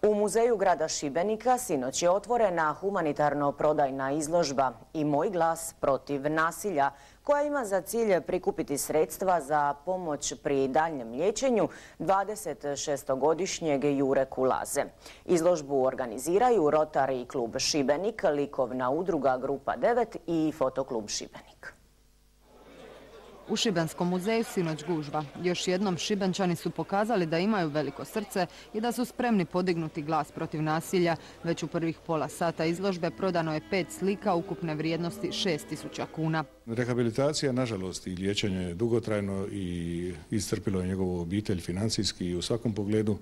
U muzeju grada Šibenika sinoć je otvorena humanitarno-prodajna izložba I moj glas protiv nasilja, koja ima za cilj prikupiti sredstva za pomoć pri daljnjem liječenju 26-godišnjeg Jure Kulaze. Izložbu organiziraju Rotary klub Šibenik, likovna udruga Grupa 9 I Fotoklub Šibenik. U Šibenskom muzeju sinoć gužva. Još jednom Šibenčani su pokazali da imaju veliko srce I da su spremni podignuti glas protiv nasilja. Već u prvih pola sata izložbe prodano je 5 slika ukupne vrijednosti 6.000 kuna. Rehabilitacija, nažalost, I liječenje je dugotrajno I iscrpilo je njegovu obitelj financijski I u svakom pogledu.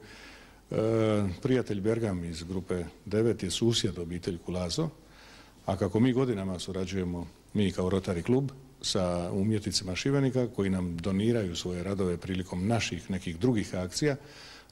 Prijatelj Bergam iz Grupe 9 je susjed obitelj Kulazo, a kako mi godinama surađujemo, mi kao Rotary klub, sa umjetnicima Šibenika koji nam doniraju svoje radove prilikom naših nekih drugih akcija.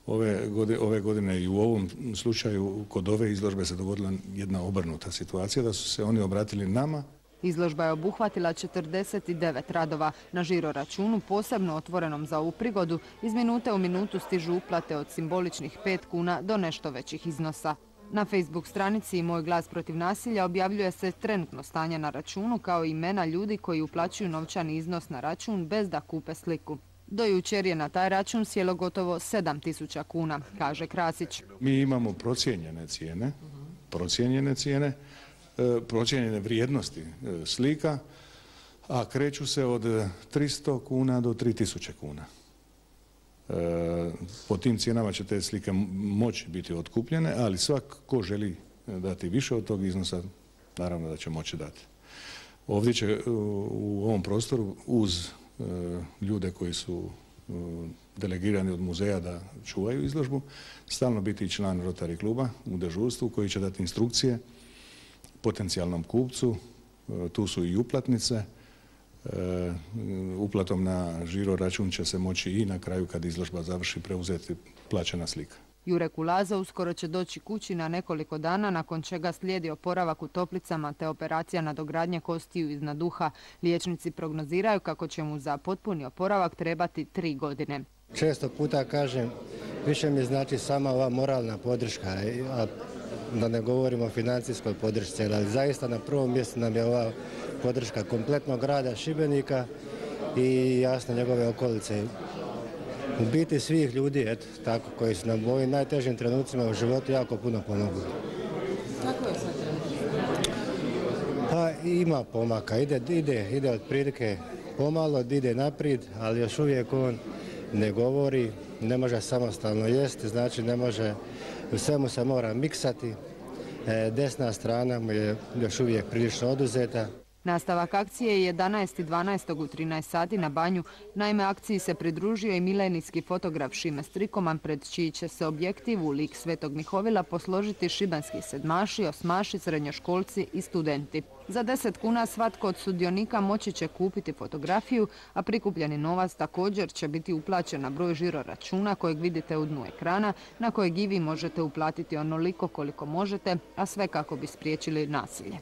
Ove godine I u ovom slučaju kod ove izložbe se dogodila jedna obrnuta situacija, da su se oni obratili nama. Izložba je obuhvatila 49 radova. Na žiro računu, posebno otvorenom za ovu prigodu, iz minute u minutu stižu uplate od simboličnih 5 kuna do nešto većih iznosa. Na Facebook stranici I moj glas protiv nasilja objavljuje se trenutno stanje na računu kao I imena ljudi koji uplaćuju novčani iznos na račun bez da kupe sliku. Do jučer je na taj račun sjelo gotovo 7.000 kuna, kaže Krasić. Mi imamo procijenjene cijene, procijenjene vrijednosti slika, a kreću se od 300 kuna do 3.000 kuna. Po tim cijenama će te slike moći biti otkupljene, ali svak ko želi dati više od tog iznosa, naravno da će moći dati. Ovdje će u ovom prostoru uz ljude koji su delegirani od muzeja da čuvaju izložbu, stalno biti I član Rotary kluba u dežurstvu koji će dati instrukcije potencijalnom kupcu. Tu su I uplatnice. Uplatom na žiro račun će se moći I na kraju kad izložba završi preuzeti plaćena slika. Jure Kulazo uskoro će doći kući na nekoliko dana, nakon čega slijedi oporavak u toplicama te operacija nadogradnje kostiju iznad uha. Liječnici prognoziraju kako će mu za potpuni oporavak trebati 3 godine. Često puta kažem, više mi znači sama ova moralna podrška, a da ne govorimo o financijskoj podršci, ali zaista na prvom mjestu nam je ova podrška kompletnog grada Šibenika I jasno njegove okolice. U biti svih ljudi, eto, tako, koji su nam u ovim najtežim trenucima u životu jako puno pomogli. Kako je sad trenutak? Pa ima pomaka, ide otprilike pomalo, ide naprijed, ali još uvijek on ne govori, ne može samostalno jesti, znači ne može, u svemu se mora miksati. Desna strana mu je još uvijek prilično oduzeta. Nastavak akcije je 11.12. u 13 sati na Banju. Naime, akciji se pridružio I milenijski fotograf Šime Strikoman, pred čiji će se objektiv u lik Svetog Mihovila posložiti šibenski sedmaši, osmaši, srednjoškolci I studenti. Za 10 kuna svatko od sudionika moći će kupiti fotografiju, a prikupljeni novac također će biti uplaćen na broj žiro računa kojeg vidite u dnu ekrana, na kojeg I vi možete uplatiti onoliko koliko možete, a sve kako bi spriječili nasilje.